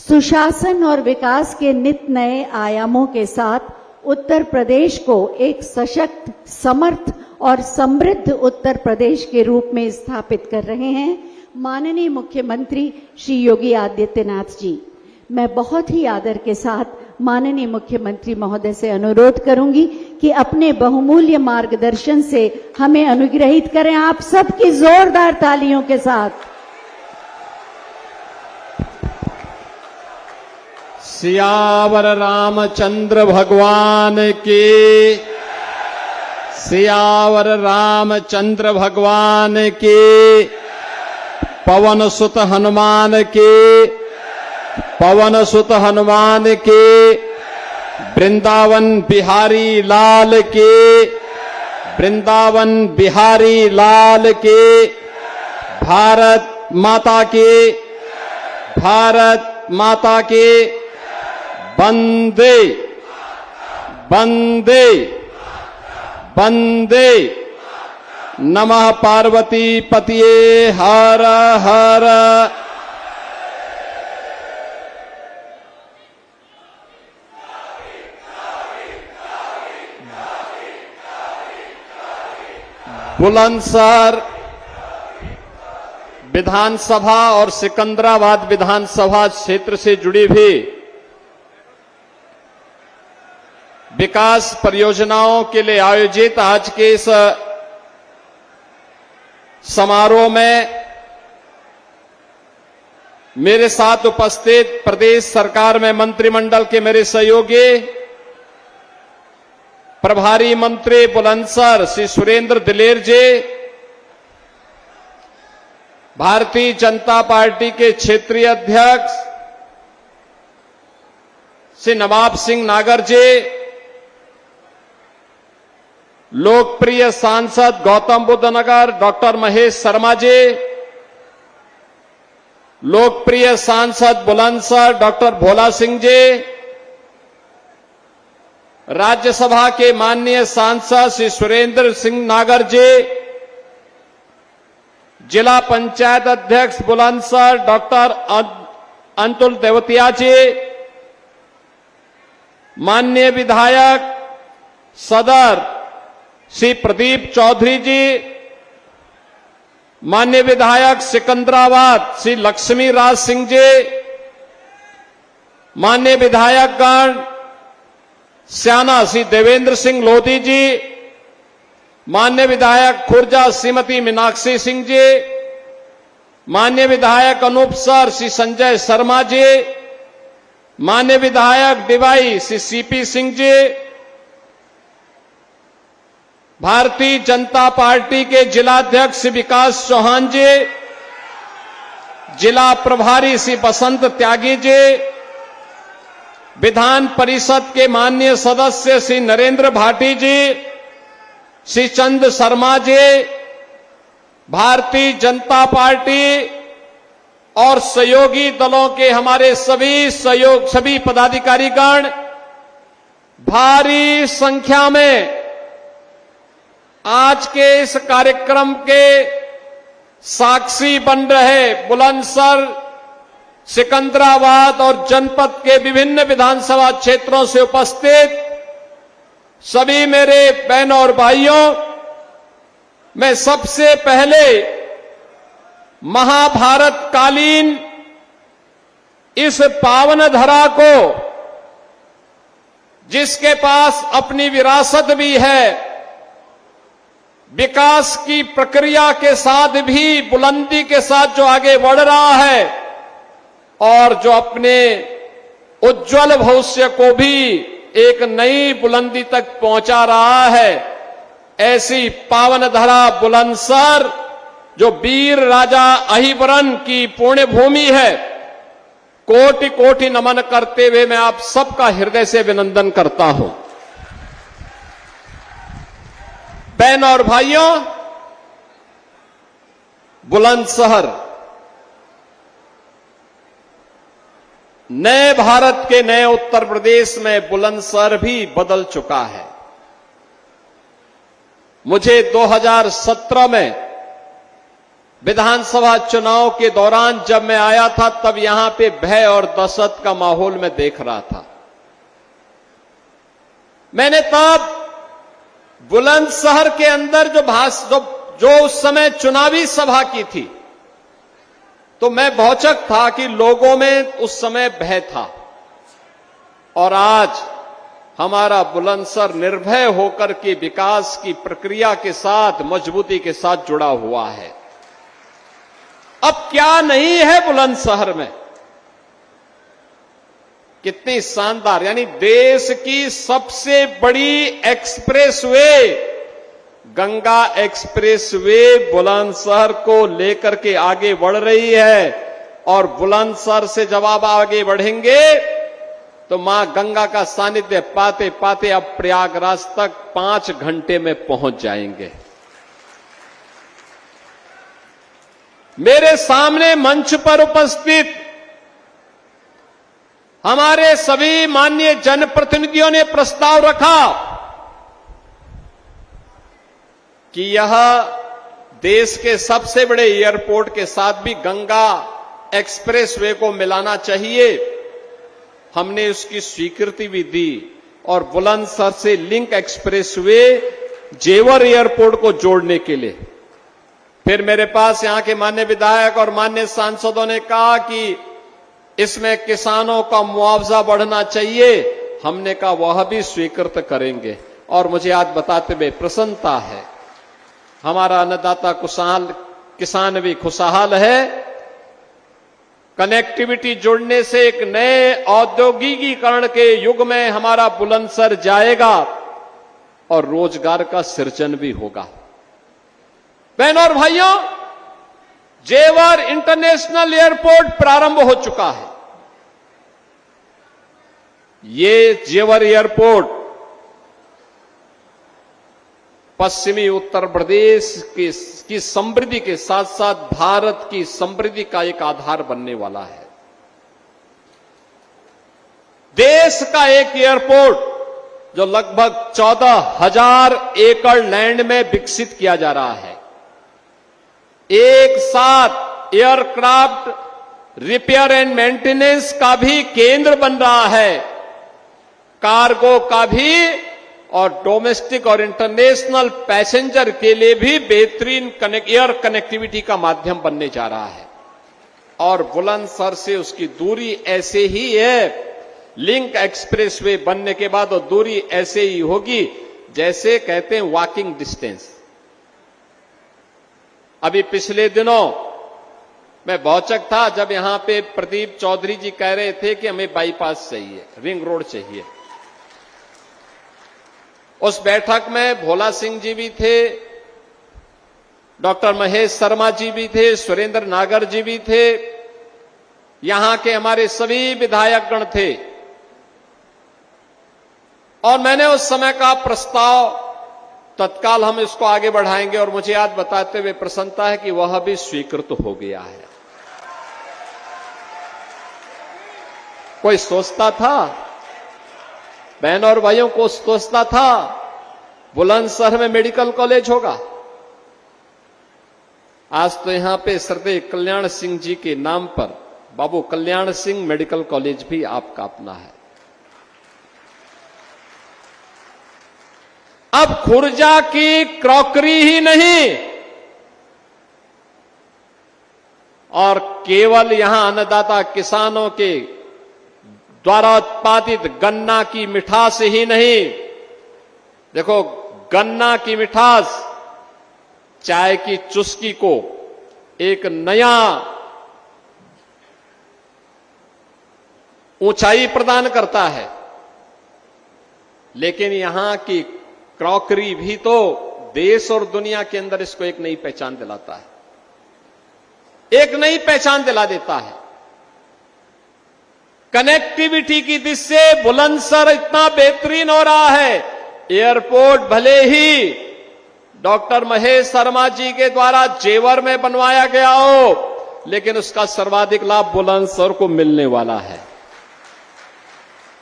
सुशासन और विकास के नित नए आयामों के साथ उत्तर प्रदेश को एक सशक्त, समर्थ और समृद्ध उत्तर प्रदेश के रूप में स्थापित कर रहे हैं माननीय मुख्यमंत्री श्री योगी आदित्यनाथ जी। मैं बहुत ही आदर के साथ माननीय मुख्यमंत्री महोदय से अनुरोध करूंगी कि अपने बहुमूल्य मार्गदर्शन से हमें अनुग्रहित करें। आप सबकी जोरदार तालियों के साथ। सियावर रामचंद्र भगवान की, सियावर रामचंद्र भगवान की, पवन सुत हनुमान की, पवन सुत हनुमान की, वृंदावन बिहारी लाल की, वृंदावन बिहारी लाल की, भारत माता की, भारत माता की, वंदे वंदे वंदे। नमः पार्वती पतिये हर हर। बुलंदशहर विधानसभा और सिकंदराबाद विधानसभा क्षेत्र से जुड़ी भी विकास परियोजनाओं के लिए आयोजित आज के इस समारोह में मेरे साथ उपस्थित प्रदेश सरकार में मंत्रिमंडल के मेरे सहयोगी प्रभारी मंत्री बुलंदशहर श्री सुरेंद्र दिलेर जी, भारतीय जनता पार्टी के क्षेत्रीय अध्यक्ष श्री नवाब सिंह नागर जी, लोकप्रिय सांसद गौतम बुद्ध नगर डॉक्टर महेश शर्मा जी, लोकप्रिय सांसद बुलंदशहर डॉक्टर भोला सिंह जी, राज्यसभा के माननीय सांसद श्री सुरेंद्र सिंह नागर जी, जिला पंचायत अध्यक्ष बुलंदशहर डॉक्टर अंतुल देवतिया जी, माननीय विधायक सदर श्री प्रदीप चौधरी जी, माननीय विधायक सिकंदराबाद श्री लक्ष्मी राज सिंह जी, माननीय विधायकगण स्याना श्री देवेंद्र सिंह लोधी जी, माननीय विधायक खुर्जा श्रीमती मीनाक्षी सिंह जी, माननीय विधायक अनूपसर श्री संजय शर्मा जी, माननीय विधायक डिवाई श्री सीपी सिंह जी, भारतीय जनता पार्टी के जिलाध्यक्ष विकास चौहान जी, जिला प्रभारी श्री बसंत त्यागी जी, विधान परिषद के माननीय सदस्य श्री नरेंद्र भाटी जी, श्री चंद शर्मा जी, भारतीय जनता पार्टी और सहयोगी दलों के हमारे सभी पदाधिकारीगण, भारी संख्या में आज के इस कार्यक्रम के साक्षी बन रहे बुलंदशहर, सिकंदराबाद और जनपद के विभिन्न विधानसभा क्षेत्रों से उपस्थित सभी मेरे बहनों और भाइयों, मैं सबसे पहले महाभारत कालीन इस पावन धरा को, जिसके पास अपनी विरासत भी है, विकास की प्रक्रिया के साथ भी बुलंदी के साथ जो आगे बढ़ रहा है और जो अपने उज्जवल भविष्य को भी एक नई बुलंदी तक पहुंचा रहा है, ऐसी पावन धरा बुलंदशहर जो वीर राजा अहिबरन की पुण्य भूमि है, कोटि कोटि नमन करते हुए मैं आप सबका हृदय से अभिनंदन करता हूं। बहनों और भाइयों, बुलंदशहर नए भारत के नए उत्तर प्रदेश में बुलंदशहर भी बदल चुका है। मुझे 2017 में विधानसभा चुनाव के दौरान जब मैं आया था तब यहां पे भय और दहशत का माहौल मैं देख रहा था। मैंने तब बुलंदशहर के अंदर जो उस समय चुनावी सभा की थी, तो मैं भौचक था कि लोगों में उस समय भय था। और आज हमारा बुलंदशहर निर्भय होकर के विकास की प्रक्रिया के साथ मजबूती के साथ जुड़ा हुआ है। अब क्या नहीं है बुलंदशहर में, कितनी शानदार, यानी देश की सबसे बड़ी एक्सप्रेसवे गंगा एक्सप्रेसवे बुलंदशहर को लेकर के आगे बढ़ रही है। और बुलंदशहर से जब आप आगे बढ़ेंगे तो मां गंगा का सानिध्य पाते पाते अब प्रयागराज तक 5 घंटे में पहुंच जाएंगे। मेरे सामने मंच पर उपस्थित हमारे सभी माननीय जनप्रतिनिधियों ने प्रस्ताव रखा कि यह देश के सबसे बड़े एयरपोर्ट के साथ भी गंगा एक्सप्रेसवे को मिलाना चाहिए। हमने उसकी स्वीकृति भी दी और बुलंदशहर से लिंक एक्सप्रेसवे जेवर एयरपोर्ट को जोड़ने के लिए फिर मेरे पास यहां के माननीय विधायक और माननीय सांसदों ने कहा कि इसमें किसानों का मुआवजा बढ़ना चाहिए। हमने कहा वह भी स्वीकृत करेंगे। और मुझे आज बताते हुए प्रसन्नता है, हमारा अन्नदाता किसान भी खुशहाल है। कनेक्टिविटी जुड़ने से एक नए औद्योगिकीकरण के युग में हमारा बुलंदशहर जाएगा और रोजगार का सृजन भी होगा। बहनों और भाइयों, जेवर इंटरनेशनल एयरपोर्ट प्रारंभ हो चुका है। ये जेवर एयरपोर्ट पश्चिमी उत्तर प्रदेश की समृद्धि के साथ साथ भारत की समृद्धि का एक आधार बनने वाला है। देश का एक एयरपोर्ट जो लगभग 14,000 एकड़ लैंड में विकसित किया जा रहा है। एक साथ एयरक्राफ्ट रिपेयर एंड मेंटेनेंस का भी केंद्र बन रहा है, कार्गो का भी, और डोमेस्टिक और इंटरनेशनल पैसेंजर के लिए भी बेहतरीन एयर कनेक्टिविटी का माध्यम बनने जा रहा है। और बुलंदशहर से उसकी दूरी ऐसे ही है, लिंक एक्सप्रेसवे बनने के बाद वो दूरी ऐसे ही होगी जैसे कहते हैं वॉकिंग डिस्टेंस। अभी पिछले दिनों मैं भौचक था जब यहां पे प्रदीप चौधरी जी कह रहे थे कि हमें बाईपास चाहिए, रिंग रोड चाहिए। उस बैठक में भोला सिंह जी भी थे, डॉक्टर महेश शर्मा जी भी थे, सुरेंद्र नागर जी भी थे, यहां के हमारे सभी विधायकगण थे। और मैंने उस समय का प्रस्ताव तत्काल हम इसको आगे बढ़ाएंगे और मुझे आज बताते हुए प्रसन्नता है कि वह भी स्वीकृत हो गया है। कोई सोचता था, बहनों और भाइयों को सोचता था बुलंदशहर में मेडिकल कॉलेज होगा? आज तो यहां पे श्रद्धेय कल्याण सिंह जी के नाम पर बाबू कल्याण सिंह मेडिकल कॉलेज भी आपका अपना है। अब खुर्जा की क्रॉकरी ही नहीं और केवल यहां अन्नदाता किसानों के द्वारा उत्पादित गन्ना की मिठास ही नहीं, देखो गन्ना की मिठास चाय की चुस्की को एक नया ऊंचाई प्रदान करता है, लेकिन यहां की क्रॉकरी भी तो देश और दुनिया के अंदर इसको एक नई पहचान दिलाता है, एक नई पहचान दिला देता है। कनेक्टिविटी की दृष्टि से बुलंदशहर इतना बेहतरीन हो रहा है। एयरपोर्ट भले ही डॉक्टर महेश शर्मा जी के द्वारा जेवर में बनवाया गया हो, लेकिन उसका सर्वाधिक लाभ बुलंदशहर को मिलने वाला है।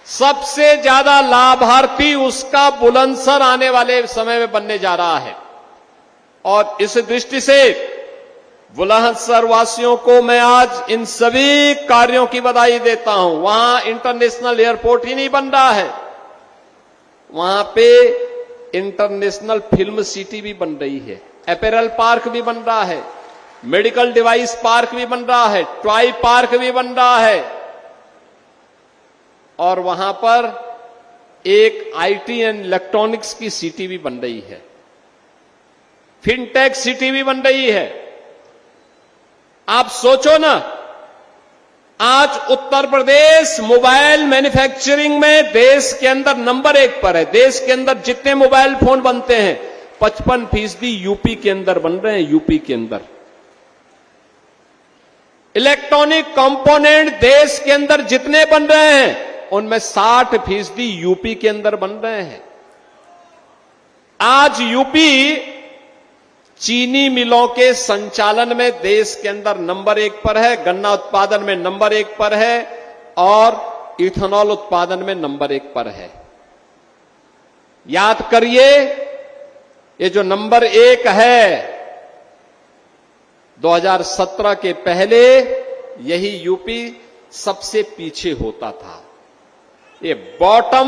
सबसे ज्यादा लाभार्थी उसका बुलंदशहर आने वाले समय में बनने जा रहा है। और इस दृष्टि से बुलंदशहर वासियों को मैं आज इन सभी कार्यों की बधाई देता हूं। वहां इंटरनेशनल एयरपोर्ट ही नहीं बन रहा है, वहां पे इंटरनेशनल फिल्म सिटी भी बन रही है, अपैरल पार्क भी बन रहा है, मेडिकल डिवाइस पार्क भी बन रहा है, टॉय पार्क भी बन रहा है, और वहां पर एक आईटी एंड इलेक्ट्रॉनिक्स की सिटी भी बन रही है, फिनटेक सिटी भी बन रही है। आप सोचो ना, आज उत्तर प्रदेश मोबाइल मैन्युफैक्चरिंग में देश के अंदर नंबर 1 पर है। देश के अंदर जितने मोबाइल फोन बनते हैं 55% यूपी के अंदर बन रहे हैं, यूपी के अंदर। इलेक्ट्रॉनिक कंपोनेंट देश के अंदर जितने बन रहे हैं उनमें 60% यूपी के अंदर बन रहे हैं। आज यूपी चीनी मिलों के संचालन में देश के अंदर नंबर 1 पर है, गन्ना उत्पादन में नंबर 1 पर है और इथेनॉल उत्पादन में नंबर 1 पर है। याद करिए, ये जो नंबर 1 है 2017 के पहले यही यूपी सबसे पीछे होता था। ये बॉटम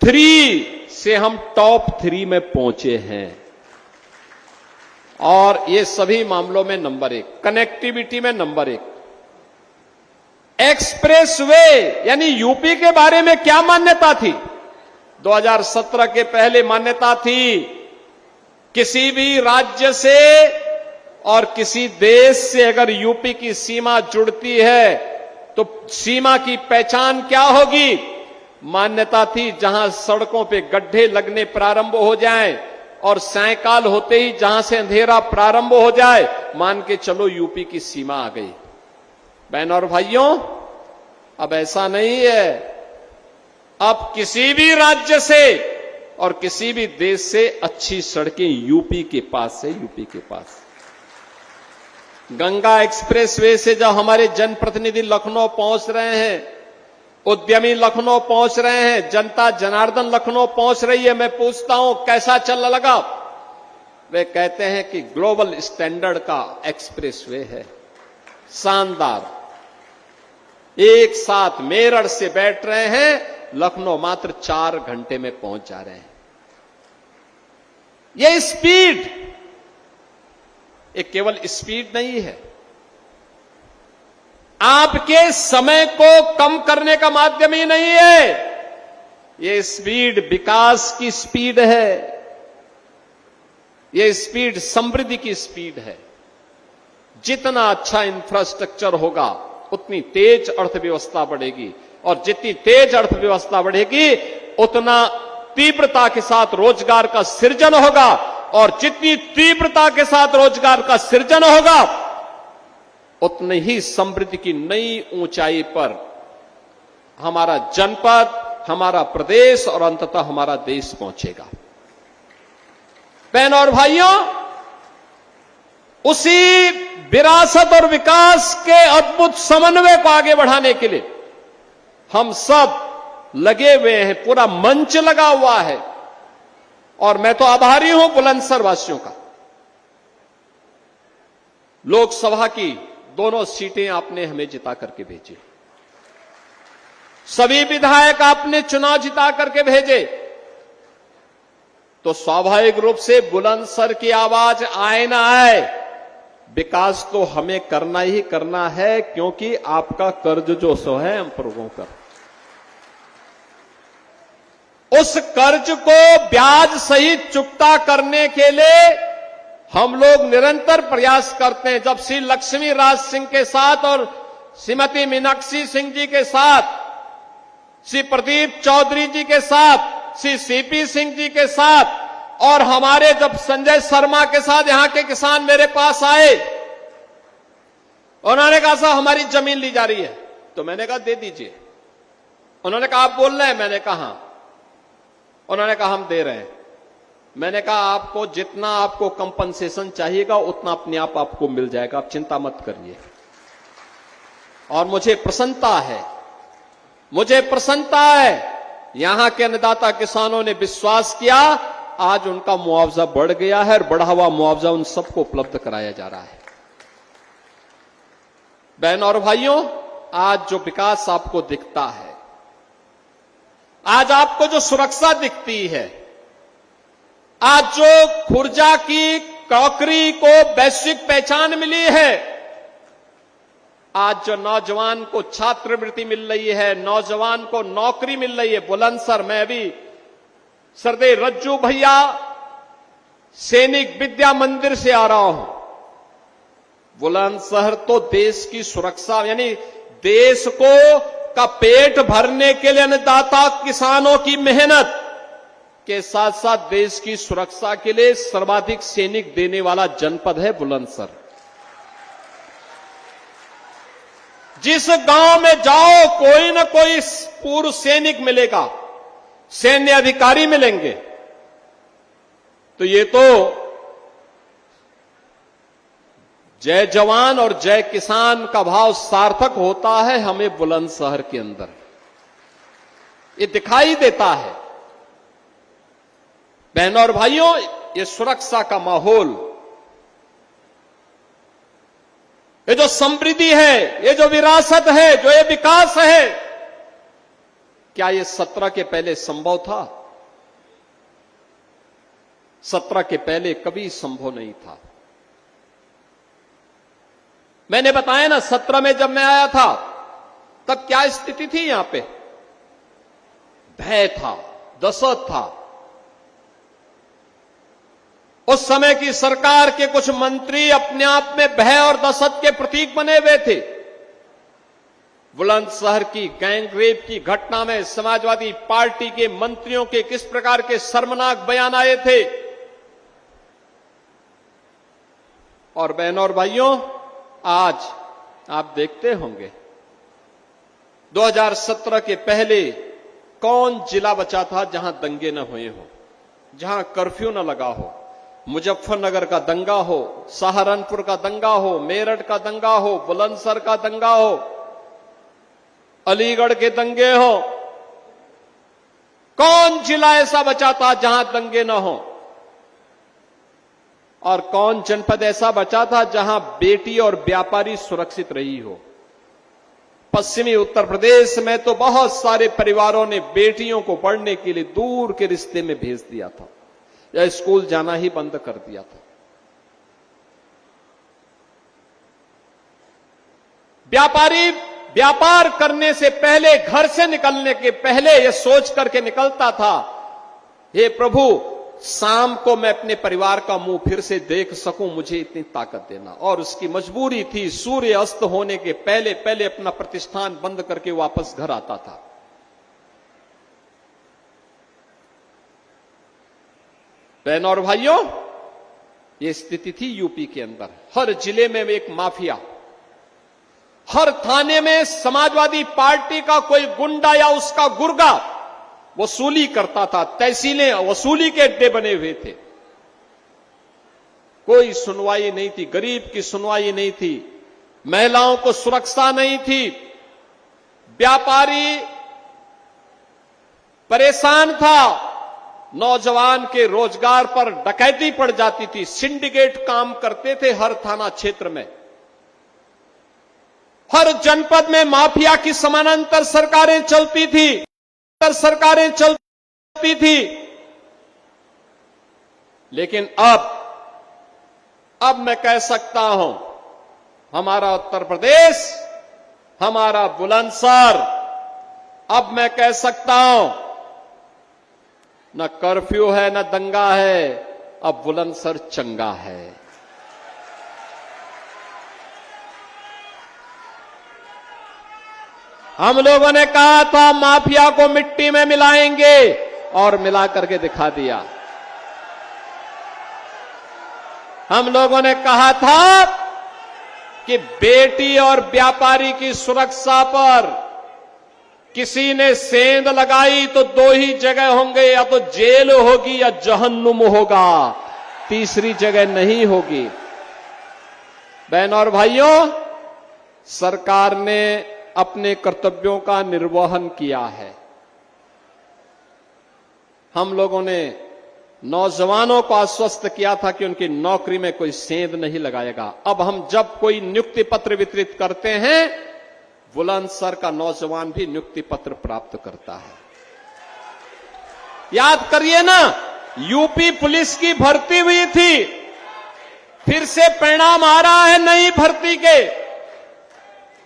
3 से हम टॉप 3 में पहुंचे हैं और ये सभी मामलों में नंबर 1, कनेक्टिविटी में नंबर 1। एक्सप्रेसवे यानी यूपी के बारे में क्या मान्यता थी? 2017 के पहले मान्यता थी किसी भी राज्य से और किसी देश से अगर यूपी की सीमा जुड़ती है तो सीमा की पहचान क्या होगी? मान्यता थी जहां सड़कों पे गड्ढे लगने प्रारंभ हो जाएं और सायकाल होते ही जहां से अंधेरा प्रारंभ हो जाए, मान के चलो यूपी की सीमा आ गई। बहनों और भाइयों, अब ऐसा नहीं है। अब किसी भी राज्य से और किसी भी देश से अच्छी सड़कें यूपी के पास है, यूपी के पास। गंगा एक्सप्रेसवे से जब हमारे जनप्रतिनिधि लखनऊ पहुंच रहे हैं, उद्यमी लखनऊ पहुंच रहे हैं, जनता जनार्दन लखनऊ पहुंच रही है, मैं पूछता हूं कैसा चल लगा? वे कहते हैं कि ग्लोबल स्टैंडर्ड का एक्सप्रेसवे है, शानदार। एक साथ मेरठ से बैठ रहे हैं, लखनऊ मात्र 4 घंटे में पहुंच जा रहे हैं। यह स्पीड, ये केवल स्पीड नहीं है, आपके समय को कम करने का माध्यम ही नहीं है। यह स्पीड विकास की स्पीड है, यह स्पीड समृद्धि की स्पीड है। जितना अच्छा इंफ्रास्ट्रक्चर होगा उतनी तेज अर्थव्यवस्था बढ़ेगी और जितनी तेज अर्थव्यवस्था बढ़ेगी उतना तीव्रता के साथ रोजगार का सृजन होगा और जितनी तीव्रता के साथ रोजगार का सृजन होगा उतनी ही समृद्धि की नई ऊंचाई पर हमारा जनपद, हमारा प्रदेश और अंततः हमारा देश पहुंचेगा। बहनों और भाइयों, उसी विरासत और विकास के अद्भुत समन्वय को आगे बढ़ाने के लिए हम सब लगे हुए हैं, पूरा मंच लगा हुआ है और मैं तो आभारी हूं बुलंदशहर वासियों का। लोकसभा की दोनों सीटें आपने हमें जिता करके भेजी, सभी विधायक आपने चुनाव जिता करके भेजे, तो स्वाभाविक रूप से बुलंदशहर की आवाज आए ना आए, विकास तो हमें करना ही करना है, क्योंकि आपका कर्ज जो सो है हम लोगों का, उस कर्ज को ब्याज सहित चुकता करने के लिए हम लोग निरंतर प्रयास करते हैं। जब श्री लक्ष्मी राज सिंह के साथ और श्रीमती मीनाक्षी सिंह जी के साथ, श्री प्रदीप चौधरी जी के साथ, श्री सीपी सिंह जी के साथ और हमारे जब संजय शर्मा के साथ यहां के किसान मेरे पास आए, उन्होंने कहा साहब हमारी जमीन ली जा रही है, तो मैंने कहा दे दीजिए। उन्होंने कहा आप बोल रहे हैं? मैंने कहा हाँ। उन्होंने कहा हम दे रहे हैं। मैंने कहा आपको जितना आपको कंपनसेशन चाहिएगा उतना अपने आप आपको मिल जाएगा, आप चिंता मत करिए। और मुझे प्रसन्नता है, यहां के अन्नदाता किसानों ने विश्वास किया आज उनका मुआवजा बढ़ गया है और बढ़ा हुआ मुआवजा उन सबको उपलब्ध कराया जा रहा है। बहनों और भाइयों, आज जो विकास आपको दिखता है, आज आपको जो सुरक्षा दिखती है, आज जो खुर्जा की क्रॉकरी को वैश्विक पहचान मिली है, आज जो नौजवान को छात्रवृत्ति मिल रही है, नौजवान को नौकरी मिल रही है। बुलंदशहर में अभी सरदे रज्जू भैया सैनिक विद्या मंदिर से आ रहा हूं। बुलंदशहर तो देश की सुरक्षा, यानी देश को का पेट भरने के लिए अन्नदाता किसानों की मेहनत के साथ साथ देश की सुरक्षा के लिए सर्वाधिक सैनिक देने वाला जनपद है बुलंदशहर। जिस गांव में जाओ कोई न कोई पूर्व सैनिक मिलेगा, सैन्य अधिकारी मिलेंगे। तो ये तो जय जवान और जय किसान का भाव सार्थक होता है हमें बुलंदशहर के अंदर, ये दिखाई देता है। बहनों और भाइयों, ये सुरक्षा का माहौल, ये जो समृद्धि है, ये जो विरासत है, जो ये विकास है, क्या ये 17 के पहले संभव था? 17 के पहले कभी संभव नहीं था। मैंने बताया ना, 17 में जब मैं आया था तब क्या स्थिति थी यहां पे? भय था, दहशत था। उस समय की सरकार के कुछ मंत्री अपने आप में भय और दहशत के प्रतीक बने हुए थे। बुलंदशहर की गैंगरेप की घटना में समाजवादी पार्टी के मंत्रियों के किस प्रकार के शर्मनाक बयान आए थे। और बहनों और भाइयों, आज आप देखते होंगे 2017 के पहले कौन जिला बचा था जहां दंगे न हुए हो, जहां कर्फ्यू न लगा हो। मुजफ्फरनगर का दंगा हो, सहारनपुर का दंगा हो, मेरठ का दंगा हो, बुलंदशहर का दंगा हो, अलीगढ़ के दंगे हो, कौन जिला ऐसा बचा था जहां दंगे न हो? और कौन जनपद ऐसा बचा था जहां बेटी और व्यापारी सुरक्षित रही हो? पश्चिमी उत्तर प्रदेश में तो बहुत सारे परिवारों ने बेटियों को पढ़ने के लिए दूर के रिश्ते में भेज दिया था या स्कूल जाना ही बंद कर दिया था। व्यापारी व्यापार करने से पहले, घर से निकलने के पहले यह सोच करके निकलता था, हे प्रभु, शाम को मैं अपने परिवार का मुंह फिर से देख सकूं, मुझे इतनी ताकत देना। और उसकी मजबूरी थी, सूर्य अस्त होने के पहले पहले अपना प्रतिष्ठान बंद करके वापस घर आता था। बहनों और भाइयों, यह स्थिति थी यूपी के अंदर। हर जिले में एक माफिया, हर थाने में समाजवादी पार्टी का कोई गुंडा या उसका गुर्गा वसूली करता था। तहसीलें वसूली के अड्डे बने हुए थे। कोई सुनवाई नहीं थी, गरीब की सुनवाई नहीं थी, महिलाओं को सुरक्षा नहीं थी, व्यापारी परेशान था, नौजवान के रोजगार पर डकैती पड़ जाती थी, सिंडिकेट काम करते थे हर थाना क्षेत्र में। हर जनपद में माफिया की समानांतर सरकारें चलती थी, लेकिन अब मैं कह सकता हूं, हमारा उत्तर प्रदेश, हमारा बुलंदशहर, अब मैं कह सकता हूं, न कर्फ्यू है न दंगा है, अब बुलंदशहर चंगा है। हम लोगों ने कहा था माफिया को मिट्टी में मिलाएंगे और मिला करके दिखा दिया। हम लोगों ने कहा था कि बेटी और व्यापारी की सुरक्षा पर किसी ने सेंध लगाई तो दो ही जगह होंगे, या तो जेल होगी या जहन्नुम होगा, तीसरी जगह नहीं होगी। बहनों और भाइयों, सरकार ने अपने कर्तव्यों का निर्वहन किया है। हम लोगों ने नौजवानों को आश्वस्त किया था कि उनकी नौकरी में कोई सेंध नहीं लगाएगा। अब हम जब कोई नियुक्ति पत्र वितरित करते हैं, बुलंदशहर का नौजवान भी नियुक्ति पत्र प्राप्त करता है। याद करिए ना, यूपी पुलिस की भर्ती हुई थी, फिर से परिणाम आ रहा है नई भर्ती के,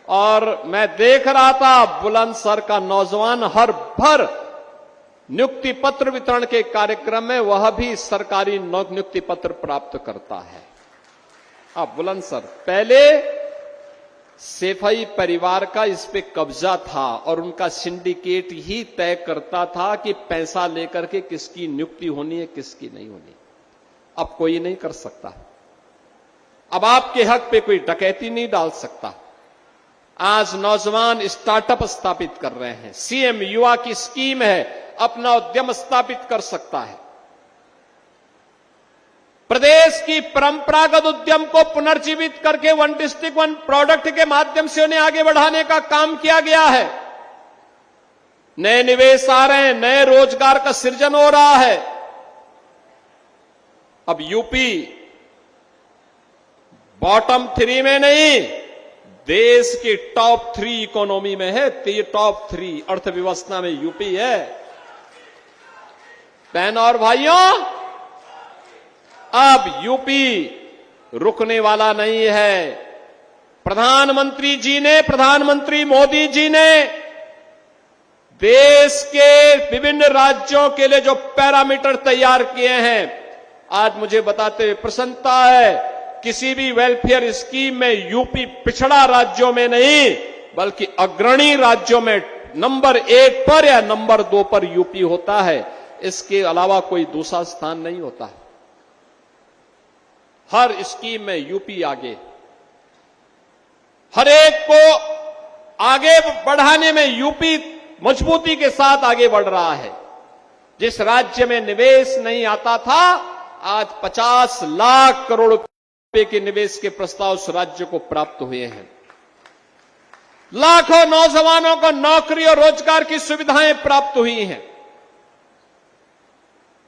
और मैं देख रहा था बुलंदशहर का नौजवान हर भर नियुक्ति पत्र वितरण के कार्यक्रम में वह भी सरकारी नियुक्ति पत्र प्राप्त करता है। अब बुलंदशहर, पहले सेफई परिवार का इस पे कब्जा था और उनका सिंडिकेट ही तय करता था कि पैसा लेकर के किसकी नियुक्ति होनी है, किसकी नहीं होनी। अब कोई नहीं कर सकता। अब आपके हक पे कोई डकैती नहीं डाल सकता। आज नौजवान स्टार्टअप स्थापित कर रहे हैं। सीएम युवा की स्कीम है, अपना उद्यम स्थापित कर सकता है। प्रदेश की परंपरागत उद्यम को पुनर्जीवित करके वन डिस्ट्रिक्ट वन प्रोडक्ट के माध्यम से उन्हें आगे बढ़ाने का काम किया गया है। नए निवेश आ रहे हैं, नए रोजगार का सृजन हो रहा है। अब यूपी बॉटम 3 में नहीं, देश की टॉप 3 इकोनॉमी में है। टॉप 3 अर्थव्यवस्था में यूपी है। बहन और भाइयों, अब यूपी रुकने वाला नहीं है। प्रधानमंत्री मोदी जी ने देश के विभिन्न राज्यों के लिए जो पैरामीटर तैयार किए हैं, आज मुझे बताते हुए प्रसन्नता है, किसी भी वेलफेयर स्कीम में यूपी पिछड़ा राज्यों में नहीं, बल्कि अग्रणी राज्यों में नंबर 1 पर या नंबर 2 पर यूपी होता है। इसके अलावा कोई दूसरा स्थान नहीं होता। हर स्कीम में यूपी आगे, हर एक को आगे बढ़ाने में यूपी मजबूती के साथ आगे बढ़ रहा है। जिस राज्य में निवेश नहीं आता था, आज 50 लाख करोड़ रुपए के निवेश के प्रस्ताव उस राज्य को प्राप्त हुए हैं। लाखों नौजवानों को नौकरी और रोजगार की सुविधाएं प्राप्त हुई हैं।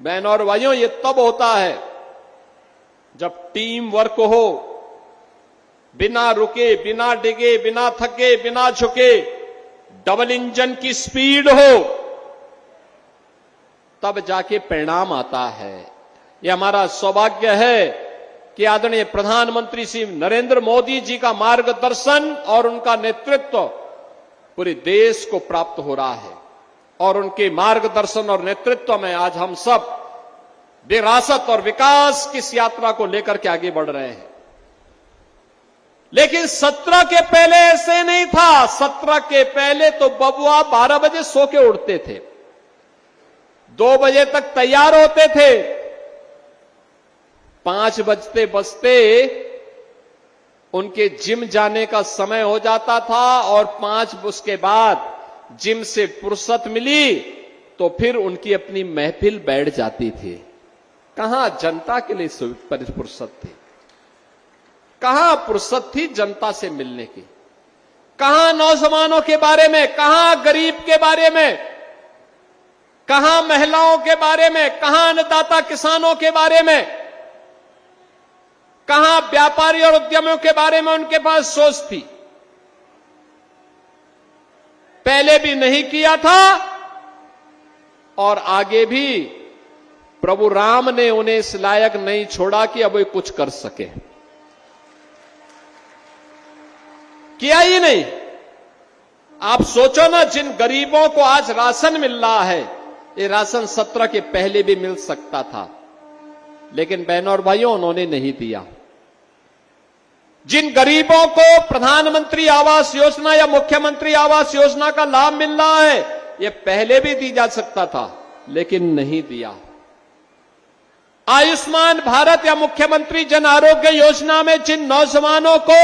बहनों और भाइयों, ये तब होता है जब टीम वर्क हो, बिना रुके, बिना डिगे, बिना थके, बिना झुके, डबल इंजन की स्पीड हो, तब जाके परिणाम आता है। यह हमारा सौभाग्य है कि आदरणीय प्रधानमंत्री श्री नरेंद्र मोदी जी का मार्गदर्शन और उनका नेतृत्व पूरे देश को प्राप्त हो रहा है। और उनके मार्गदर्शन और नेतृत्व में आज हम सब विरासत और विकास की इस यात्रा को लेकर के आगे बढ़ रहे हैं। लेकिन 17 के पहले ऐसे नहीं था। 17 के पहले तो बबुआ 12 बजे सो के उठते थे, 2 बजे तक तैयार होते थे, 5 बजते बजते उनके जिम जाने का समय हो जाता था, और 5 उसके बाद जिम से फुर्सत मिली तो फिर उनकी अपनी महफिल बैठ जाती थी। कहां जनता के लिए फुर्सत थी? कहां फुर्सत थी जनता से मिलने की? कहां नौजवानों के बारे में, कहां गरीब के बारे में, कहां महिलाओं के बारे में, कहां अन्नदाता किसानों के बारे में, कहां व्यापारी और उद्यमियों के बारे में उनके पास सोच थी? पहले भी नहीं किया था और आगे भी प्रभु राम ने उन्हें इस लायक नहीं छोड़ा कि अब वे कुछ कर सके। किया ही नहीं। आप सोचो ना, जिन गरीबों को आज राशन मिल रहा है, ये राशन 17 के पहले भी मिल सकता था, लेकिन बहनों और भाइयों उन्होंने नहीं दिया। जिन गरीबों को प्रधानमंत्री आवास योजना या मुख्यमंत्री आवास योजना का लाभ मिल रहा है, यह पहले भी दी जा सकता था, लेकिन नहीं दिया। आयुष्मान भारत या मुख्यमंत्री जन आरोग्य योजना में जिन नौजवानों को,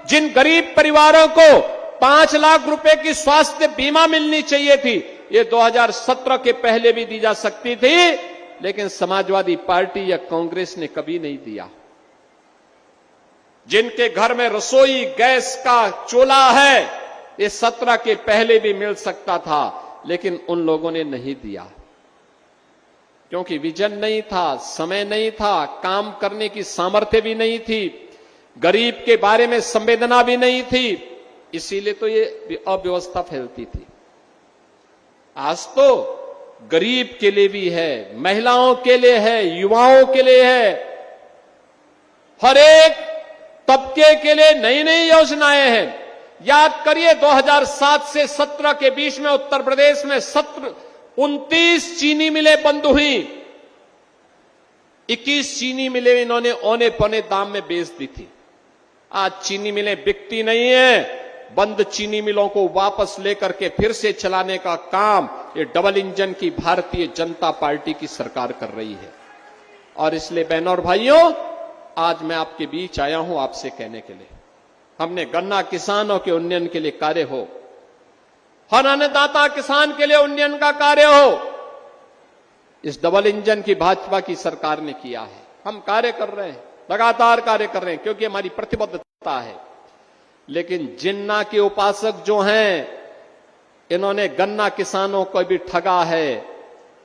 जिन गरीब परिवारों को 5 लाख रुपए की स्वास्थ्य बीमा मिलनी चाहिए थी, ये 2017 के पहले भी दी जा सकती थी, लेकिन समाजवादी पार्टी या कांग्रेस ने कभी नहीं दिया। जिनके घर में रसोई गैस का चूल्हा है, ये 17 के पहले भी मिल सकता था, लेकिन उन लोगों ने नहीं दिया। क्योंकि विजन नहीं था, समय नहीं था, काम करने की सामर्थ्य भी नहीं थी, गरीब के बारे में संवेदना भी नहीं थी, इसीलिए तो ये अव्यवस्था फैलती थी। आज तो गरीब के लिए भी है, महिलाओं के लिए है, युवाओं के लिए है, हर एक तबके के लिए नई नई योजनाएं हैं। याद करिए 2007 से 17 के बीच में उत्तर प्रदेश में 29 चीनी मिलें बंद हुई, 21 चीनी मिलें इन्होंने औने पौने दाम में बेच दी थी। आज चीनी मिलें बिकती नहीं है, बंद चीनी मिलों को वापस लेकर के फिर से चलाने का काम ये डबल इंजन की भारतीय जनता पार्टी की सरकार कर रही है। और इसलिए बहनों और भाइयों, आज मैं आपके बीच आया हूं आपसे कहने के लिए, हमने गन्ना किसानों के उन्नयन के लिए कार्य हो, हर अन्नदाता किसान के लिए उन्नयन का कार्य हो, इस डबल इंजन की भाजपा की सरकार ने किया है। हम कार्य कर रहे हैं, लगातार कार्य कर रहे हैं, क्योंकि हमारी प्रतिबद्धता है। लेकिन जिन्ना के उपासक जो हैं, इन्होंने गन्ना किसानों को भी ठगा है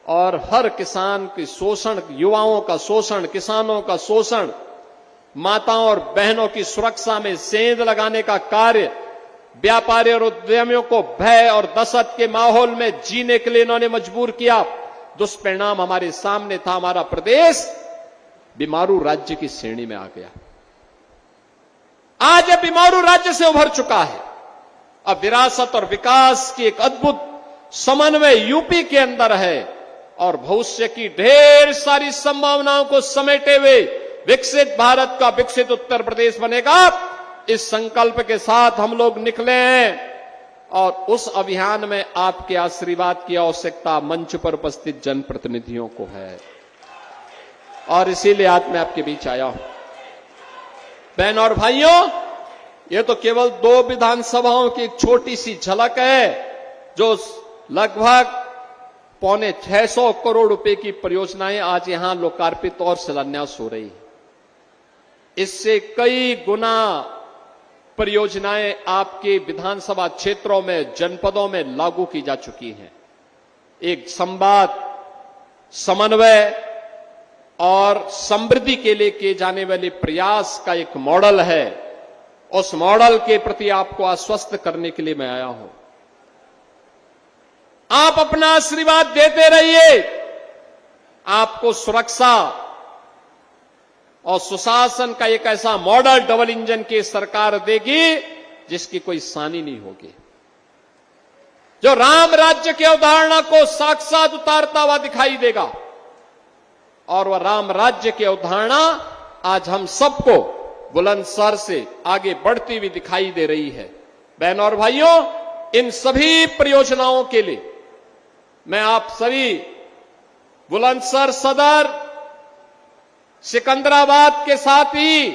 और हर किसान की शोषण, युवाओं का शोषण, किसानों का शोषण, माताओं और बहनों की सुरक्षा में सेंध लगाने का कार्य, व्यापारी और उद्यमियों को भय और दहशत के माहौल में जीने के लिए इन्होंने मजबूर किया। दुष्परिणाम हमारे सामने था, हमारा प्रदेश बीमारू राज्य की श्रेणी में आ गया। आज यह बीमारू राज्य से उभर चुका है। अब विरासत और विकास की एक अद्भुत समन्वय यूपी के अंदर है और भविष्य की ढेर सारी संभावनाओं को समेटे हुए विकसित भारत का विकसित उत्तर प्रदेश बनेगा, इस संकल्प के साथ हम लोग निकले हैं। और उस अभियान में आपके आशीर्वाद की आवश्यकता मंच पर उपस्थित जनप्रतिनिधियों को है, और इसीलिए आज मैं आपके बीच आया हूं। बहन और भाइयों, ये तो केवल 2 विधानसभाओं की एक छोटी सी झलक है, जो लगभग 650 करोड़ रुपए की परियोजनाएं आज यहां लोकार्पित और शिलान्यास हो रही है। इससे कई गुना परियोजनाएं आपके विधानसभा क्षेत्रों में, जनपदों में लागू की जा चुकी हैं। एक संवाद, समन्वय और समृद्धि के लिए किए जाने वाले प्रयास का एक मॉडल है। उस मॉडल के प्रति आपको आश्वस्त करने के लिए मैं आया हूं। आप अपना आशीर्वाद देते रहिए, आपको सुरक्षा और सुशासन का एक ऐसा मॉडल डबल इंजन की सरकार देगी जिसकी कोई सानी नहीं होगी, जो राम राज्य की अवधारणा को साक्षात उतारता हुआ दिखाई देगा। और वह राम राज्य की अवधारणा आज हम सबको बुलंदशहर से आगे बढ़ती हुई दिखाई दे रही है। बहनों और भाइयों, इन सभी परियोजनाओं के लिए मैं आप सभी बुलंदशहर सदर, सिकंदराबाद के साथ ही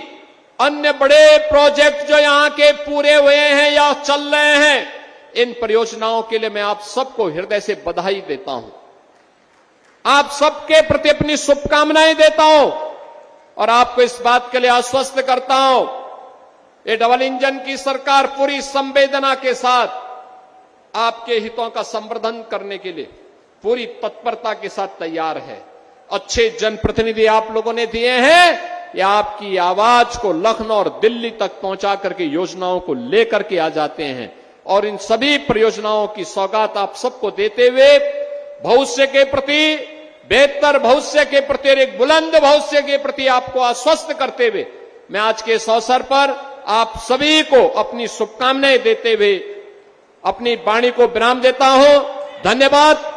अन्य बड़े प्रोजेक्ट जो यहां के पूरे हुए हैं या चल रहे हैं, इन परियोजनाओं के लिए मैं आप सबको हृदय से बधाई देता हूं, आप सबके प्रति अपनी शुभकामनाएं देता हूं और आपको इस बात के लिए आश्वस्त करता हूं, ये डबल इंजन की सरकार पूरी संवेदना के साथ आपके हितों का संवर्धन करने के लिए पूरी तत्परता के साथ तैयार है। अच्छे जनप्रतिनिधि आप लोगों ने दिए हैं, ये आपकी आवाज को लखनऊ और दिल्ली तक पहुंचा करके योजनाओं को लेकर के आ जाते हैं। और इन सभी परियोजनाओं की सौगात आप सबको देते हुए भविष्य के प्रति, बेहतर भविष्य के प्रति, एक बुलंद भविष्य के प्रति आपको आश्वस्त करते हुए मैं आज के इस अवसर पर आप सभी को अपनी शुभकामनाएं देते हुए अपनी वाणी को विराम देता हूं। धन्यवाद।